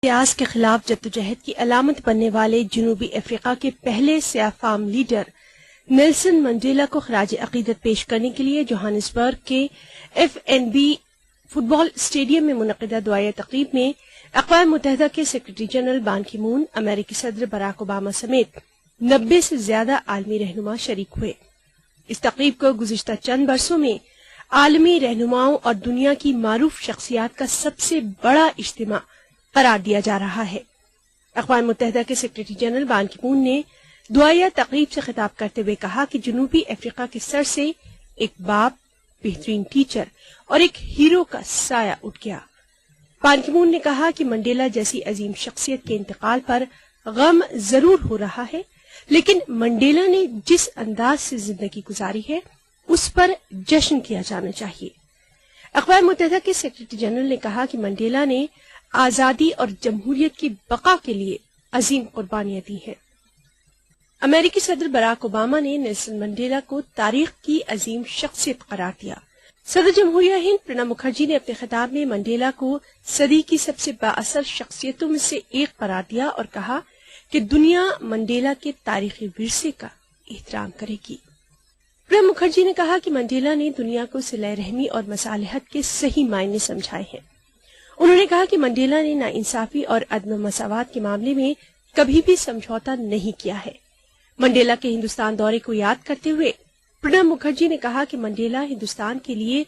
प्यास के खिलाफ जद्दोजहद की अलामत बनने वाले जनूबी अफ्रीका के पहले सियाफाम लीडर नेल्सन मंडेला को खराज अकीदत पेश करने के लिए जोहानिसबर्ग के FNB फुटबॉल स्टेडियम में मुनक़िदा दुआया तकरीब में अक़वाम मुत्तहिदा के सेक्रेटरी जनरल बान की मून, अमेरिकी सदर बराक ओबामा समेत 90 से ज्यादा आलमी रहनुमा शरीक हुए। इस तकरीब को गुज़िश्ता चंद बरसों में आलमी रहनुमाओं और दुनिया की मारूफ शख्सियात का सबसे बड़ा इज्तिमा करार दिया जा रहा है। अक़वाम मुत्तहिदा के सेक्रेटरी जनरल बान की मून ने दुआया तकरीब से खिताब करते हुए कहा कि जनूबी अफ्रीका के सर से एक बाप, बेहतरीन टीचर और एक हीरो का साया उठ गया। बान की मून ने कहा कि मंडेला जैसी अजीम शख्सियत के इंतकाल पर गम जरूर हो रहा है, लेकिन मंडेला ने जिस अंदाज से जिंदगी गुजारी है उस पर जश्न किया जाना चाहिए। अक़वाम मुत्तहिदा के सेक्रेटरी जनरल ने कहा कि मंडेला ने आजादी और जमहूरियत की बका के लिए अजीम कुर्बानियां दी हैं। अमेरिकी सदर बराक ओबामा ने नेल्सन मंडेला को तारीख की अजीम शख्सियत करार दिया। सदर जमहूरिया हिंद प्रणब मुखर्जी ने अपने खिताब में मंडेला को सदी की सबसे बाअसर शख्सियतों में से एक करार दिया और कहा कि दुनिया मंडेला के तारीखी विरसे का एहतराम करेगी। प्रणब मुखर्जी ने कहा कि मंडेला ने दुनिया को सिले रहमी और मसालहत के सही मायने समझाए हैं। उन्होंने कहा कि मंडेला ने नाइंसाफी और अदम मसावात के मामले में कभी भी समझौता नहीं किया है। मंडेला के हिंदुस्तान दौरे को याद करते हुए प्रणब मुखर्जी ने कहा कि मंडेला हिंदुस्तान के लिए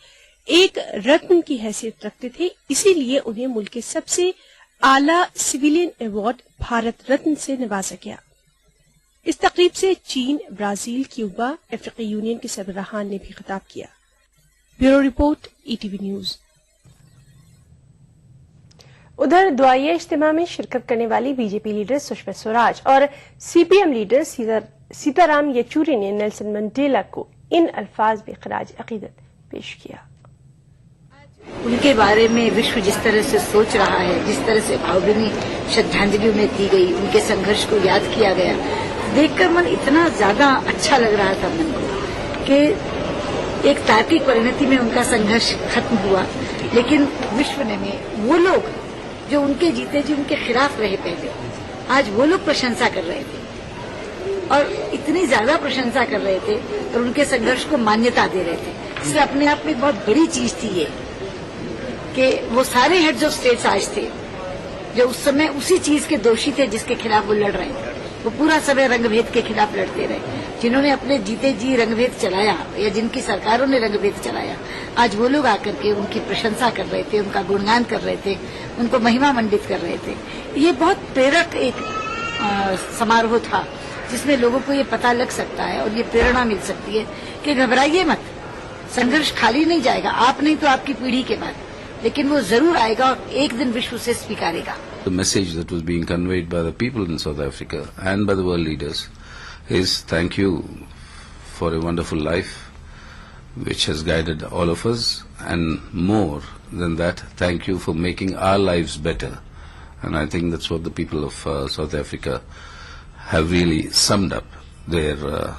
एक रत्न की हैसियत रखते थे, इसीलिए उन्हें मुल्क के सबसे आला सिविलियन अवार्ड भारत रत्न से नवाजा गया। इस तकरीब से चीन, ब्राजील, क्यूबा, अफ्रीकी यूनियन के सरबराहान ने भी खिताब किया। Bureau report, ETV news. उधर दुआया इज्तिमा में शिरकत करने वाली बीजेपी लीडर सुषमा स्वराज और CPM लीडर सीताराम येचूरी ने नेल्सन मंडेला को इन अल्फाज में खराज अकीदत पेश किया। उनके बारे में विश्व जिस तरह से सोच रहा है, जिस तरह से भावभीनी श्रद्धांजलि उन्हें दी गई, उनके संघर्ष को याद किया गया, देखकर मन इतना ज्यादा अच्छा लग रहा था मन को कि एक तार्किक परिणति में उनका संघर्ष खत्म हुआ। लेकिन विश्व ने में वो लोग जो उनके जीते जी उनके खिलाफ रहे पहले, आज वो लोग प्रशंसा कर रहे थे और इतनी ज्यादा प्रशंसा कर रहे थे और उनके संघर्ष को मान्यता दे रहे थे। इसलिए अपने आप में एक बहुत बड़ी चीज थी ये कि वो सारे हेड्स ऑफ स्टेट्स आज थे जो उस समय उसी चीज के दोषी थे जिसके खिलाफ वो लड़ रहे थे। वो पूरा समय रंगभेद के खिलाफ लड़ते रहे। जिन्होंने अपने जीते जी रंगभेद चलाया या जिनकी सरकारों ने रंगभेद चलाया, आज वो लोग आकर के उनकी प्रशंसा कर रहे थे, उनका गुणगान कर रहे थे, उनको महिमा मंडित कर रहे थे। ये बहुत प्रेरक एक समारोह था जिसमें लोगों को ये पता लग सकता है और ये प्रेरणा मिल सकती है कि घबराइए मत, संघर्ष खाली नहीं जाएगा। आप नहीं तो आपकी पीढ़ी के बाद, लेकिन वो जरूर आएगा और एक दिन विश्व उसे स्वीकारेगा। The message that was being conveyed by the people in South Africa and by the world leaders is thank you for a wonderful life which has guided all of us, and more than that, thank you for making our lives better. And I think that's what the people of South Africa have really summed up their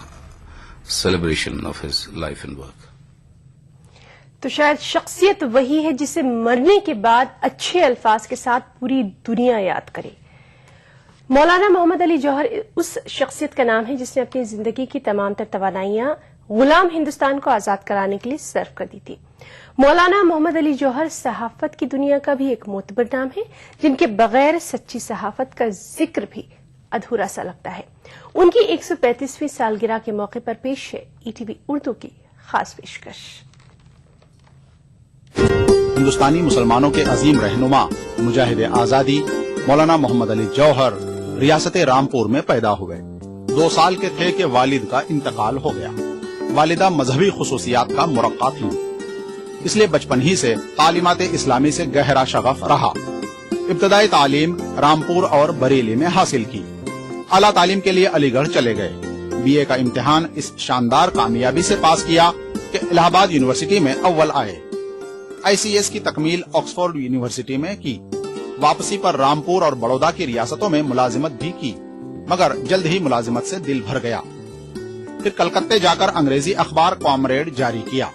celebration of his life and work. तो शायद शख्सियत वही है जिसे मरने के बाद अच्छे अल्फाज के साथ पूरी दुनिया याद करे। मौलाना मोहम्मद अली जौहर उस शख्सियत का नाम है जिसने अपनी जिंदगी की तमाम तर तवानाइयां गुलाम हिंदुस्तान को आजाद कराने के लिए सर्व कर दी थी। मौलाना मोहम्मद अली जौहर सहाफत की दुनिया का भी एक मोतबर नाम है जिनके बगैर सच्ची सहाफत का जिक्र भी अधूरा सा लगता है। उनकी 135वीं सालगिरह के मौके पर पेश है ETV उर्दू की खास पेशकश। हिंदुस्तानी मुसलमानों के अजीम रहनुमा मुजाहिद आजादी मौलाना मोहम्मद अली जौहर रियासत रामपुर में पैदा हुए। 2 साल के थे कि वालिद का इंतकाल हो गया। वालिदा मजहबी खुसूसियात का मुरक्का थी, इसलिए बचपन ही से तालीमात इस्लामी से गहरा शगफ रहा। इब्तदाई तालीम रामपुर और बरेली में हासिल की। आला तालीम के लिए अलीगढ़ चले गए। BA का इम्तिहान इस शानदार कामयाबी से पास किया कि इलाहाबाद यूनिवर्सिटी में अव्वल आए। ICS की तकमील ऑक्सफोर्ड यूनिवर्सिटी में की। वापसी पर रामपुर और बड़ौदा की रियासतों में मुलाजिमत भी की, मगर जल्द ही मुलाजिमत से दिल भर गया। फिर कलकत्ते जाकर अंग्रेजी अखबार कॉमरेड जारी किया।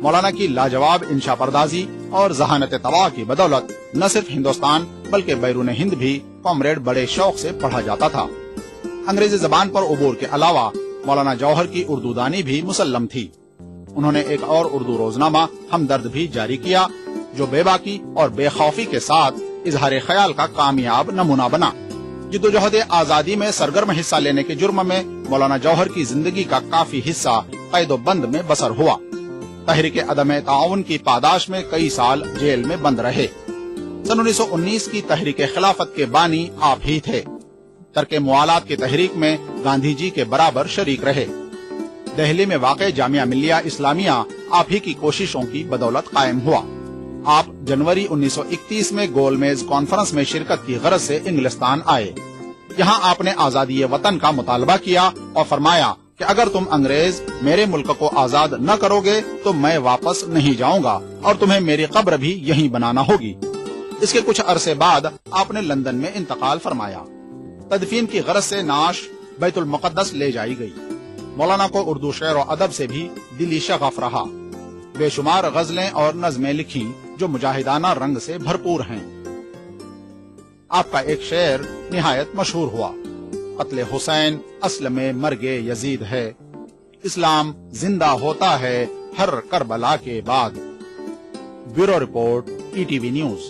मौलाना की लाजवाब इंशा पर्दाजी और जहानत तबाह की बदौलत न सिर्फ हिंदुस्तान बल्कि बैरून हिंद भी कॉमरेड बड़े शौक से पढ़ा जाता था। अंग्रेजी जबान पर उबूर के अलावा मौलाना जौहर की उर्दू दानी भी मुसल्लम थी। उन्होंने एक और उर्दू रोजनामा हमदर्द भी जारी किया, जो बेबाकी और बेखौफी के साथ इजहार ख्याल का कामयाब नमूना बना। जिद्दोजहद आजादी में सरगर्म हिस्सा लेने के जुर्म में मौलाना जौहर की जिंदगी का काफी हिस्सा कैदोबंद में बसर हुआ। तहरीक अदम ताउन की पादाश में कई साल जेल में बंद रहे। सन 1919 की तहरीक खिलाफत के बानी आप ही थे। तर्के मुआलात की तहरीक में गांधी जी के बराबर शरीक रहे। दिल्ली में वाक़े जामिया मिल्लिया इस्लामिया आप ही की कोशिशों की बदौलत कायम हुआ। आप जनवरी 1931 में गोलमेज कॉन्फ्रेंस में शिरकत की गरज से इंग्लिस्तान आए। यहाँ आपने आजादी वतन का मुतालबा किया और फरमाया कि अगर तुम अंग्रेज मेरे मुल्क को आजाद न करोगे तो मैं वापस नहीं जाऊंगा और तुम्हें मेरी कब्र भी यहीं बनाना होगी। इसके कुछ अरसे बाद आपने लंदन में इंतकाल फरमाया। तदफीन की गरज से नाश बैतुल मुक़द्दस ले जाई गई। मौलाना को उर्दू शेर और अदब से भी दिली शगफ रहा। बेशुमार गजलें और नज़में लिखी जो मुजाहिदाना रंग से भरपूर हैं। आपका एक शेर निहायत मशहूर हुआ, कत्ले हुसैन असल में मर्गे यजीद है, इस्लाम जिंदा होता है हर करबला के बाद। Bureau report, ETV news.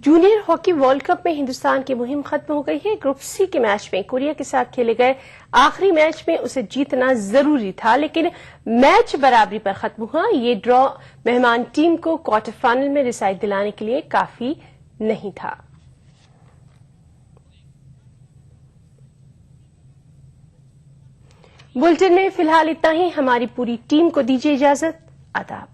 Junior hockey world cup में हिंदुस्तान की मुहिम खत्म हो गई है। ग्रुप सी के मैच में कोरिया के साथ खेले गए आखिरी मैच में उसे जीतना जरूरी था, लेकिन मैच बराबरी पर खत्म हुआ। ये ड्रॉ मेहमान टीम को क्वार्टर फाइनल में रिसाई दिलाने के लिए काफी नहीं था। बुलेटिन में फिलहाल इतना ही। हमारी पूरी टीम को दीजिए इजाजत। आदाब।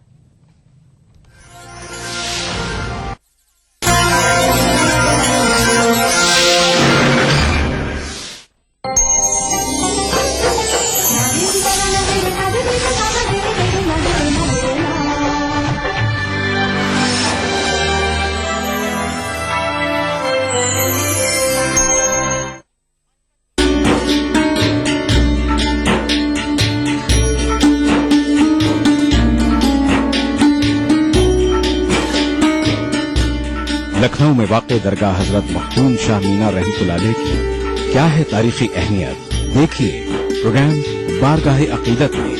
लखनऊ में वाक़े दरगाह हजरत मखदूम शाह मीना रहमतुल्लाह अलैह की क्या है तारीखी अहमियत, देखिए प्रोग्राम बारगाह अकीदत में।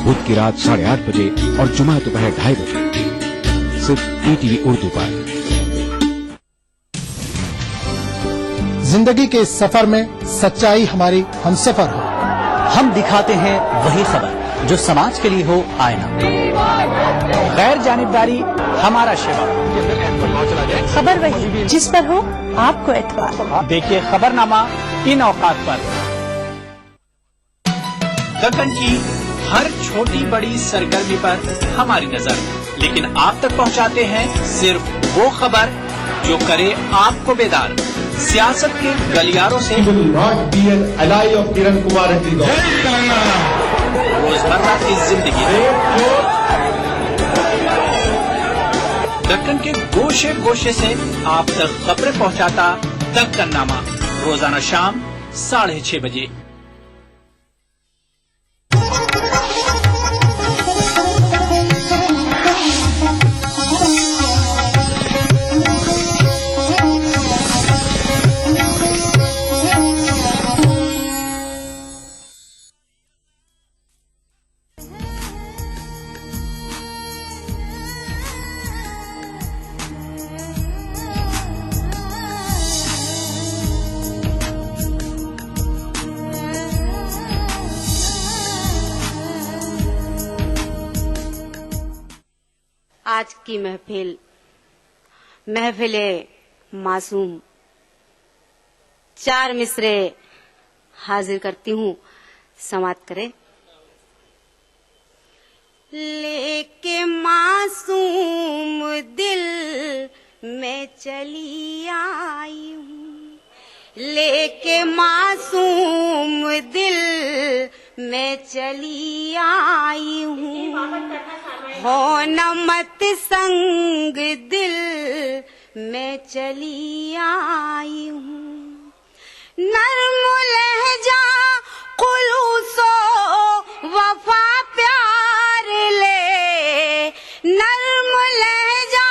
बुध की रात 8:30 बजे और जुमा दोपहर 2:30 बजे सिर्फ ETV उर्दू पर। जिंदगी के इस सफर में सच्चाई हमारी हमसफर हो। हम दिखाते हैं वही खबर जो समाज के लिए हो आईना। गैर जानिबदारी हमारा शिवा। खबर वही जिस पर हो आपको एतबार। देखिए खबरनामा इन औकात पर। दक्कन की हर छोटी बड़ी सरगर्मी पर हमारी नजर, लेकिन आप तक पहुंचाते हैं सिर्फ वो खबर जो करे आपको बेदार। सियासत के गलियारों से रोजमर्रा की जिंदगी, दक्कन के गोशे गोशे से आप तक खबरें पहुंचाता दक्कननामा, रोजाना शाम 6:30 बजे। आज की महफिले मासूम 4 मिसरे हाजिर करती हूँ, समात करे। लेके मासूम दिल में चली आई हूँ, लेके मासूम दिल में चली आई हूँ। हो न मत संग दिल में चली आई हूँ। नर्म लहजा खुलूसो वफा प्यार ले, नर्म लहजा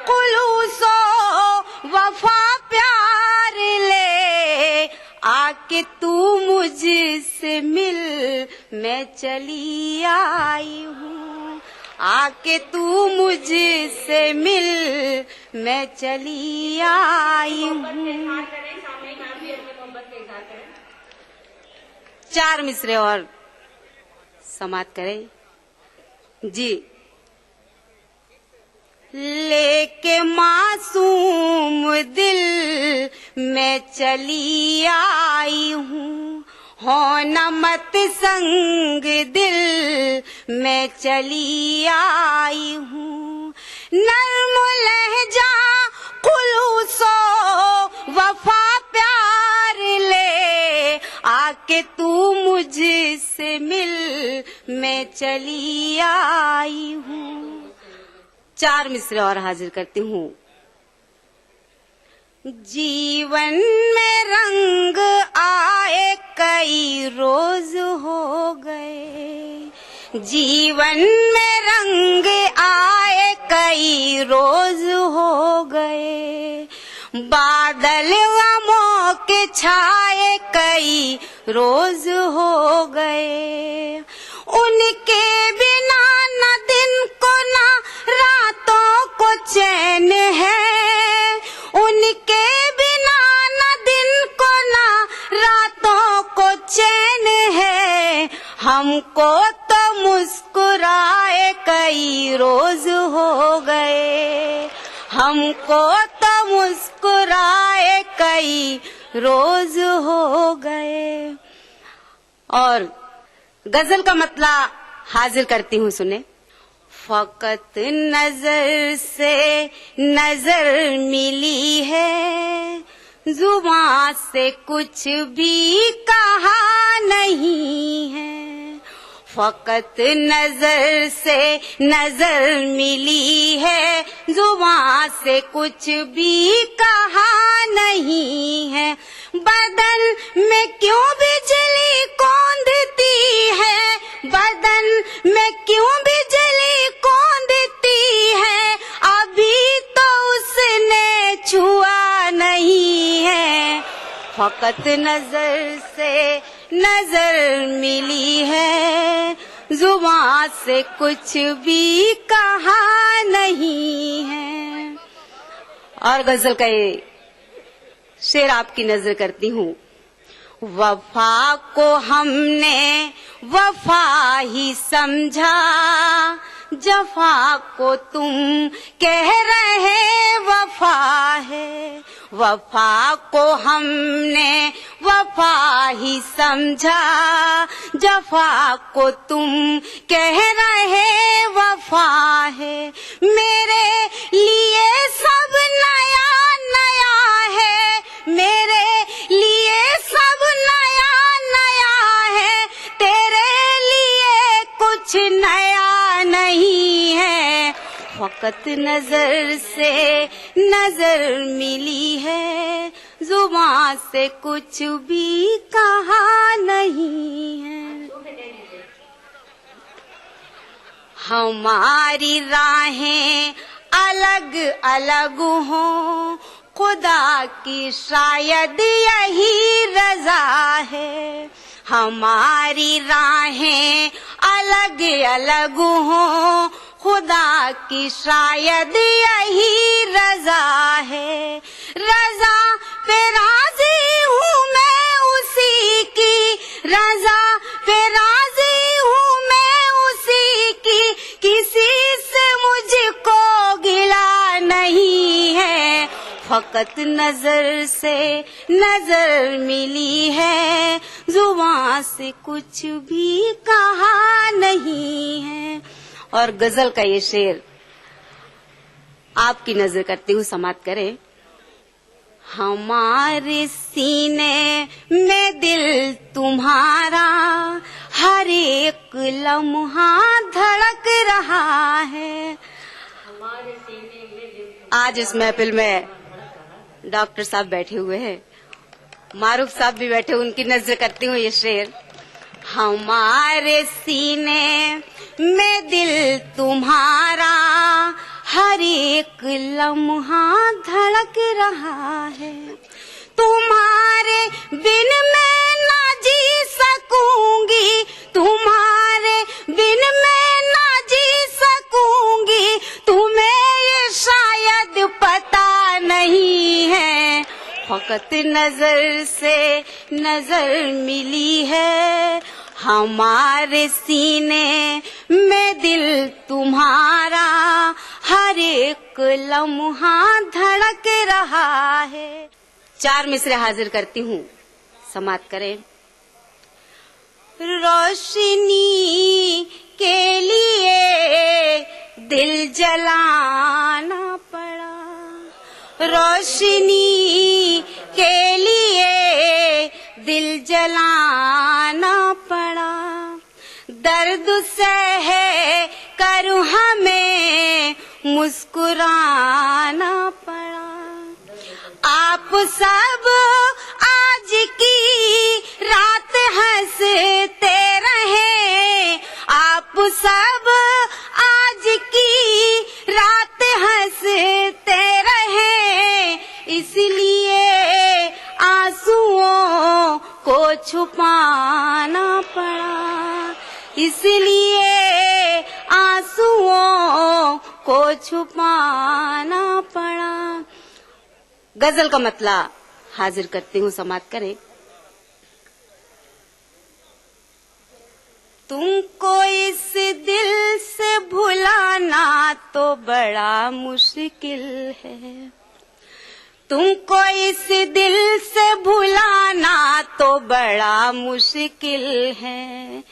खुलूसो वफा प्यार ले, आके तू मुझसे मिल मैं चली आई हूँ, आके तू मुझसे मिल मैं चली आई हूँ। 4 मिसरे और समाप्त करें जी। लेके मासूम दिल मैं चली आई हूँ, हो न मत संग दिल मैं चली आई हूँ। नर्म लहजा खुलूसो वफा प्यार ले, आके तू मुझसे मिल मैं चली आई हूँ। 4 मिसरे और हाजिर करती हूँ। जीवन में रंग आए कई रोज हो गए, जीवन में रंग आए कई रोज हो गए, बादल गमों के छाए कई रोज हो गए, उनके बिना न दिन को न रातों को चैन है, उनके बिना न दिन को न रातों को चैन है, हमको तो मुस्कुराए कई रोज हो गए, हमको तो मुस्कुराए कई रोज हो गए। और गजल का मतला हाजिर करती हूँ, सुने। फकत नजर से नजर मिली है, जुबां से कुछ भी कहा नहीं है, फकत नजर से नजर मिली है, जुबां से कुछ भी कहा नहीं है, बदन में क्यों बिजली कौंधती है, बदन में क्यों बिजली कौंधती है, अभी तो उसने छुआ नहीं है, फकत नजर से नजर मिली है, जुबां से कुछ भी कहा नहीं है। और गजल का ये शेर आपकी नजर करती हूँ। वफा को हमने वफा ही समझा, जफा को तुम कह रहे वफा है, वफा को हमने वफा ही समझा, जफा को तुम कह रहे वफा है, मेरे लिए सब नया नया है, मेरे लिए सब नया नया है, तेरे लिए कुछ नया नहीं है, फकत नजर से नजर मिली है, जुबां से कुछ भी कहा नहीं है। हमारी राहें अलग अलग हों, खुदा की शायद यही रजा है, हमारी राहें अलग अलग हों, खुदा की शायद यही रजा है, रजा पे राजी हूँ मैं उसी की, रजा पे राजी हूँ मैं उसी की, किसी से मुझको गिला नहीं है, फकत नजर से नजर मिली है, जुबां से कुछ भी कहा नहीं है। और गजल का ये शेर आपकी नजर करती हूँ, समाप्त करें। हमारे सीने में दिल तुम्हारा हर एक लम्हा धड़क रहा है। आज इस महफिल में डॉक्टर साहब बैठे हुए हैं मारूफ साहब भी बैठे, उनकी नजर करती हूँ ये शेर। हमारे सीने में दिल तुम्हारा हर एक लम्हा धड़क रहा है, तुम्हारे बिन मैं ना जी सकूंगी, तुम्हारे बिन मैं ना जी सकूंगी, तुम्हें ये शायद पता नहीं है, फकत नजर से नजर मिली है, हमारे सीने में दिल तुम्हारा हर एक लम्हा धड़क रहा है। 4 मिसरे हाजिर करती हूँ, समाप्त करें। रोशनी के लिए दिल जलाना पड़ा, रोशनी के लिए दिल जलाना पड़ा, दर्द सह कर हमें मुस्कुराना पड़ा। आप सब आज की रात हंसते रहे, आप सब आज की रात हंसते रहे, इसलिए आंसुओं को छुपाना पड़ा, इसलिए आंसुओं को छुपाना पड़ा। गजल का मतला हाजिर करती हूँ, समाप्त करें। तुमको इस दिल से भुलाना तो बड़ा मुश्किल है, तुमको इस दिल से भुलाना तो बड़ा मुश्किल है,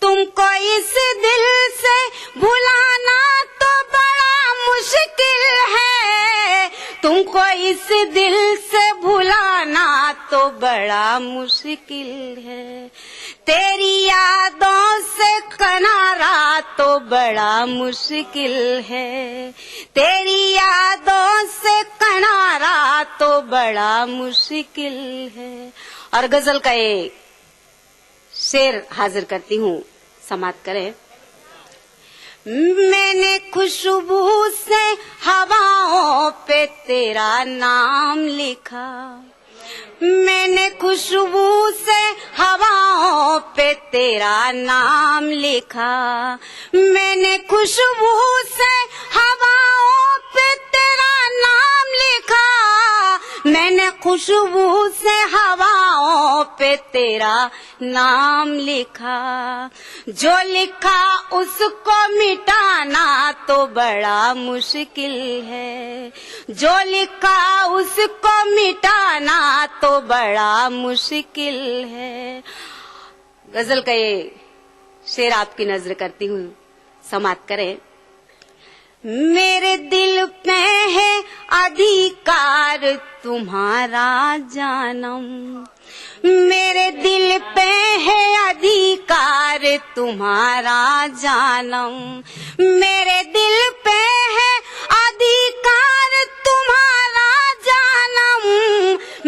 तुमको इस दिल से भुलाना तो बड़ा मुश्किल है, तुमको इस दिल से भुलाना तो बड़ा मुश्किल है, तेरी यादों से किनारा तो बड़ा मुश्किल है, तेरी यादों से किनारा तो बड़ा मुश्किल है। और गजल का एक शेर हाजिर करती हूँ, समाप्त करें। मैंने खुशबू से हवाओं पे तेरा नाम लिखा, मैंने खुशबू से हवाओं पे तेरा नाम लिखा, मैंने खुशबू से हवाओं पे तेरा नाम लिखा, मैंने खुशबू से हवाओं पे तेरा नाम लिखा, जो लिखा उसको मिटाना तो बड़ा मुश्किल है, जो लिखा उसको मिटाना तो बड़ा मुश्किल है। गजल का ये शेर आपकी नजर करती हूँ, समाप्त करें। मेरे दिल पे है अधिकार तुम्हारा जानम, मेरे दिल पे है अधिकार तुम्हारा जानम, मेरे दिल पे है अधिकार तुम्हारा जानम,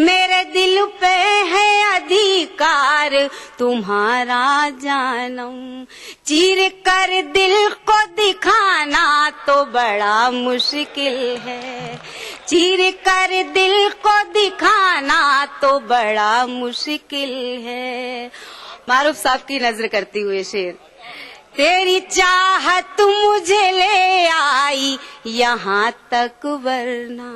मेरे दिल पे है अधिकार तुम्हारा जानम, चीर कर दिल को दिखाना तो बड़ा मुश्किल है, चीर कर दिल को दिखाना तो बड़ा मुश्किल है। मारूफ साहब की नजर करती हुए शेर। तेरी चाहत मुझे ले आई यहाँ तक वरना,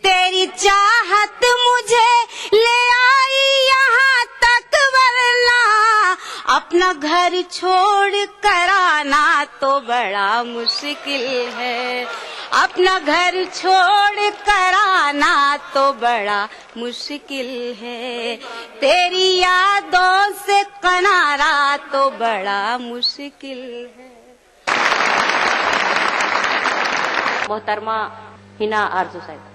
तेरी चाहत मुझे ले आई यहाँ तक वरना, अपना घर छोड़ कर आना तो बड़ा मुश्किल है, अपना घर छोड़ कर आना तो बड़ा मुश्किल है, तेरी यादों से किनारा तो बड़ा मुश्किल है। मोहतरमा हिना आरजू साहब।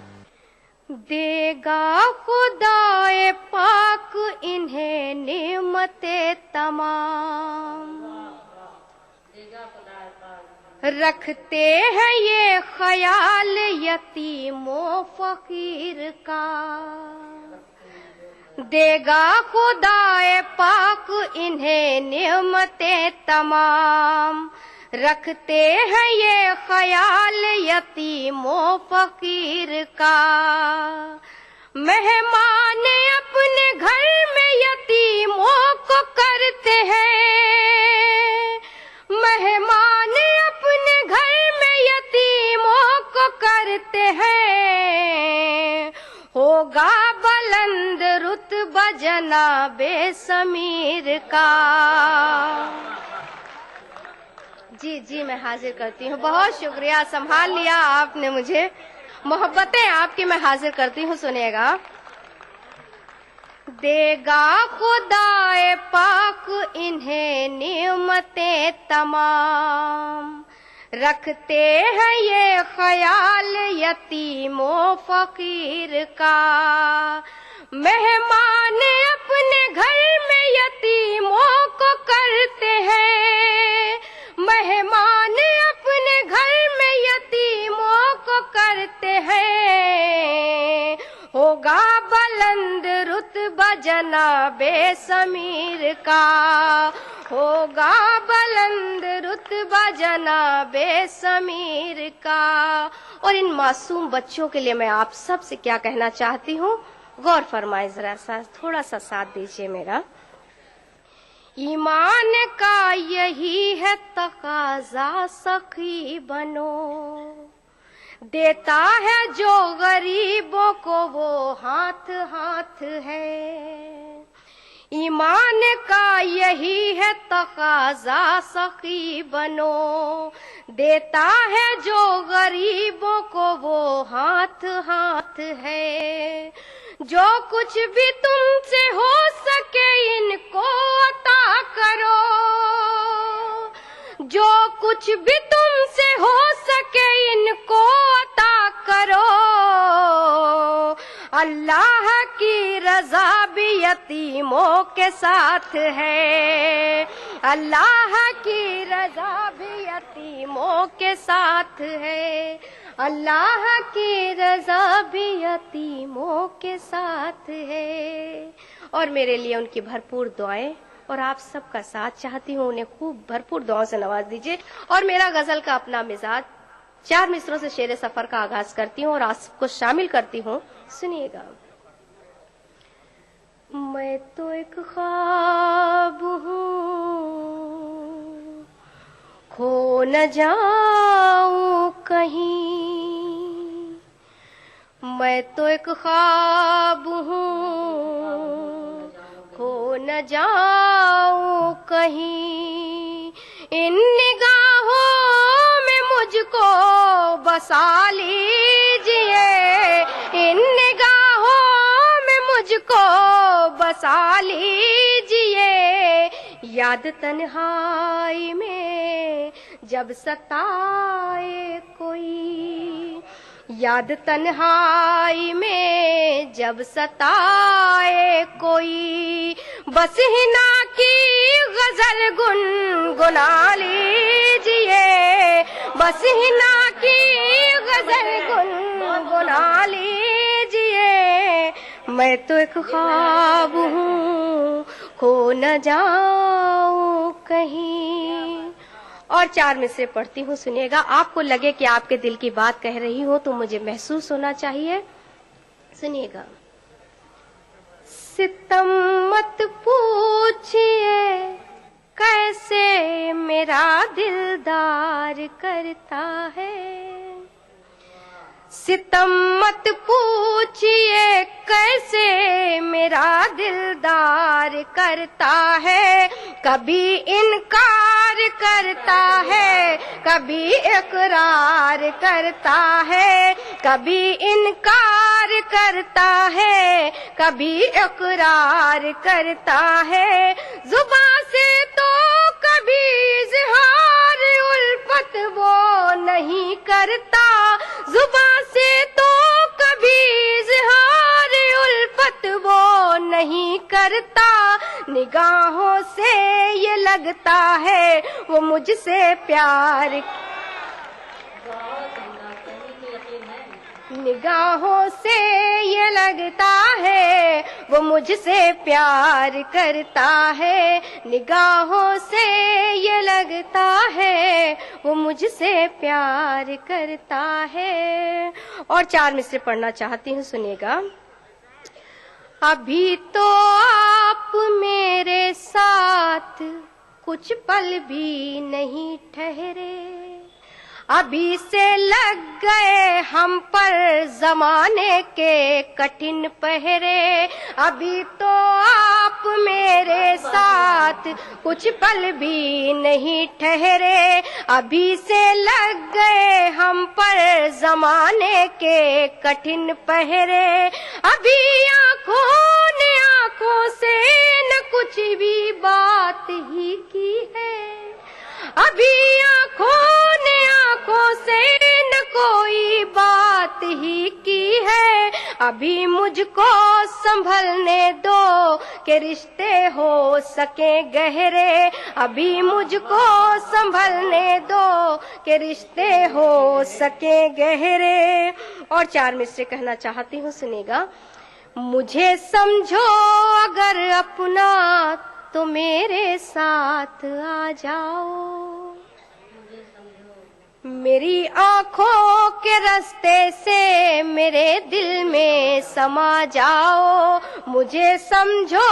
देगा खुदाए पाक इन्हें नेमते तमाम, रखते हैं ये ख्याल यतीमों फकीर का, देगा खुदाए पाक इन्हें नेमतें तमाम। रखते हैं ये ख्याल यतीमों फकीर का। मेहमान अपने घर में यतीमों को करते हैं। मेहमान अपने घर में यतीमों को करते हैं। होगा बुलंद रुतबा जनाबे समीर का। जी जी, मैं हाजिर करती हूँ। बहुत शुक्रिया, संभाल लिया आपने मुझे। मोहब्बतें आपकी मैं हाजिर करती हूँ, सुनिएगा। देगा खुदाए पाक इन्हें नेमतें तमाम। रखते हैं ये ख्याल यतीमों फकीर का। मेहमान अपने घर में यतीमों को करते हैं। मेहमान अपने घर में यतीमों को करते हैं। होगा बुलंद रुतबा जनाबे समीर का। होगा बुलंद रुतबा जनाबे समीर का। और इन मासूम बच्चों के लिए मैं आप सब से क्या कहना चाहती हूँ, गौर फरमाए जरा सा, थोड़ा सा साथ दीजिए मेरा। ईमान का यही है तकाजा, सखी बनो। देता है जो गरीबों को वो हाथ हाथ है। ईमान का यही है तकाजा, सखी बनो। देता है जो गरीबों को वो हाथ हाथ है। जो कुछ भी तुमसे हो सके इनको अता करो। जो कुछ भी तुमसे हो सके इनको अता करो। अल्लाह की रजा भी यतीमों के साथ है। अल्लाह की रजा भी यतीमों के साथ है। अल्लाह की रजा भी यतीमों के साथ है। और मेरे लिए उनकी भरपूर दुआएं और आप सबका साथ चाहती हूँ। उन्हें खूब भरपूर दुआओं से नवाज दीजिए। और मेरा गजल का अपना मिजाज 4 मिसरों से शेर सफर का आगाज करती हूँ और आप सबको शामिल करती हूँ, सुनिएगा। मैं तो एक ख्वाब हूँ, खो न जाऊं कहीं। मैं तो एक ख्वाब हूँ, खो न जाऊं कहीं। इन निगाहों में मुझको बसा लीजिए। इन निगाहों में मुझको बसा लीजिए। याद तन्हाई में जब सताए कोई। याद तन्हाई में जब सताए कोई। बस हिना की गजल गुनगुना लीजिए। बस हिना की गजल गुनगुना लीजिए। मैं तो एक ख्वाब हूँ, खो न जाऊं कहीं। और 4 मिसरे पढ़ती हूँ, सुनिएगा। आपको लगे कि आपके दिल की बात कह रही हो तो मुझे महसूस होना चाहिए, सुनिएगा। सितम मत पूछिए कैसे मेरा दिलदार करता है। सितम मत पूछिए कैसे मेरा दिलदार करता है। कभी इनकार करता है, कभी इकरार करता है। कभी इनकार करता है, कभी इकरार करता है। जुबान से तो कभी इज़हार उल्फत वो नहीं करता। जुबान से तो कभी इज़हार उल्फत वो नहीं करता। निगाहों से ये लगता है वो मुझसे प्यार। निगाहों से ये लगता है वो मुझसे प्यार करता है, निगाहों से ये लगता है वो मुझसे प्यार करता है। और 4 मिसरे पढ़ना चाहती हूँ, सुनिएगा। अभी तो आप मेरे साथ कुछ पल भी नहीं ठहरे, अभी से लग गए हम पर जमाने के कठिन पहरे। अभी तो आप मेरे साथ कुछ पल भी नहीं ठहरे, अभी से लग गए हम पर जमाने के कठिन पहरे। अभी आंखों ने आंखों से न कुछ भी बात ही की है, अभी आंखों ने आंखों से न कोई बात ही की है। अभी मुझको संभलने दो कि रिश्ते हो सके गहरे, अभी मुझको संभलने दो कि रिश्ते हो सके गहरे। और 4 मिसरे कहना चाहती हूँ, सुनेगा। मुझे समझो अगर अपना तो मेरे साथ आ जाओ, मेरी आंखों के रास्ते से मेरे दिल में समा जाओ। मुझे समझो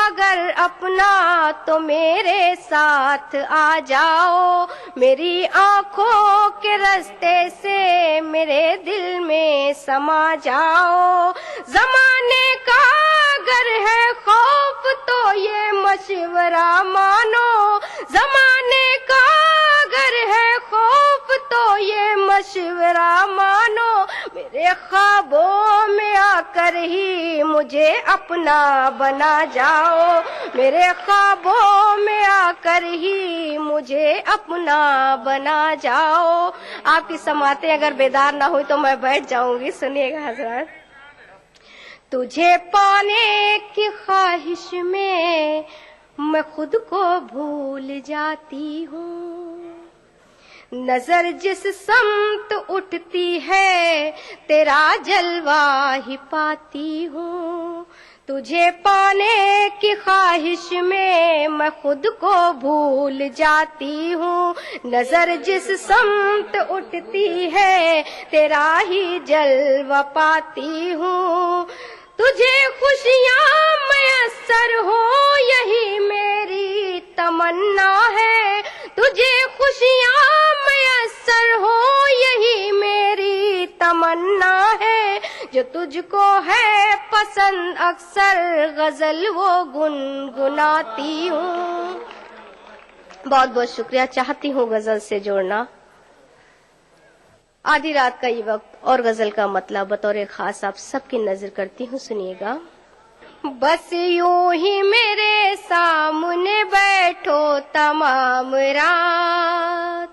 अगर अपना तो मेरे साथ आ जाओ, मेरी आंखों के रास्ते से मेरे दिल में समा जाओ। जमाने का अगर है खौफ तो ये मशवरा मानो, जमाने का अगर है खौफ तो ये मशवरा मानो। मेरे ख्वाबों में आकर ही मुझे अपना बना जाओ, मेरे ख्वाबों में आकर ही मुझे अपना बना जाओ। आपकी समातें अगर बेदार ना हुई तो मैं बैठ जाऊंगी, सुनिएगा हजरत। तुझे पाने की ख्वाहिश में मैं खुद को भूल जाती हूँ, नजर जिस समत उठती है तेरा जलवा ही पाती हूँ। तुझे पाने की ख्वाहिश में मैं खुद को भूल जाती हूँ, नजर जिस समत उठती है तेरा ही जलवा पाती हूँ। तुझे खुशियाँ मयस्सर हो यही मेरी तमन्ना है, तुझे खुशियाँ मयस्सर हो यही मेरी तमन्ना है। जो तुझको है पसंद अक्सर गजल वो गुनगुनाती हूँ। बहुत बहुत शुक्रिया, चाहती हूँ गजल से जोड़ना। आधी रात का ये वक्त और गजल का मतलब बतौर खास आप सबकी नजर करती हूँ, सुनिएगा। बस यूं ही मेरे सामने बैठो तमाम रात,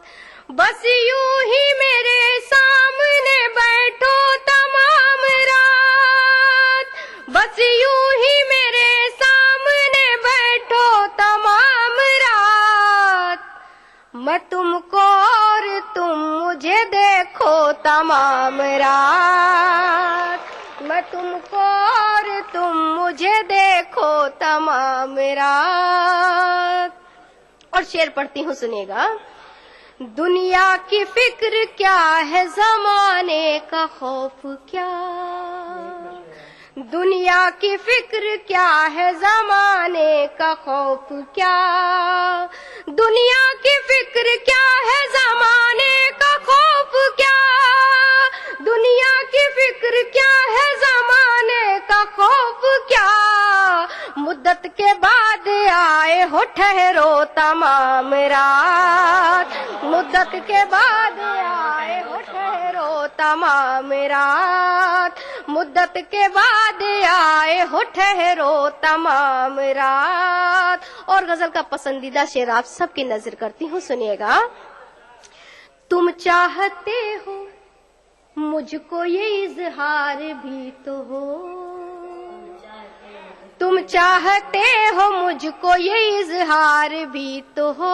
बस यूं ही मेरे सामने बैठो तमाम रात, बस यूं ही मेरे सामने बैठो तमाम रात। मैं तुमको और तुम मुझे देखो तमाम रात, मैं तुमको और तुम मुझे देखो तमाम रात। और शेर पढ़ती हूँ, सुनिएगा। दुनिया की फिक्र क्या है जमाने का खौफ क्या, दुनिया की फिक्र क्या है जमाने का खौफ क्या, दुनिया की फिक्र क्या है जमाने का खौफ क्या, दुनिया की फिक्र क्या है जमाने का खौफ क्या। मुद्दत के बाद आए हो ठहरो तमाम रात, मुद्दत के बाद आए हो ठहरो तमाम रात, मुद्दत के बाद आए हो ठहरो तमाम रात। और गजल का पसंदीदा शेर आप सबकी नजर करती हूँ, सुनिएगा। तुम चाहते हो मुझको ये इजहार भी तो हो, तुम चाहते हो मुझको ये इजहार भी तो हो,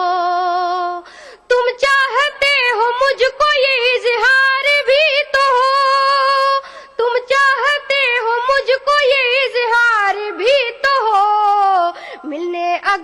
तुम चाहते हो मुझको ये इजहार भी तो हो, तुम चाहते हो मुझको ये इजहार अगर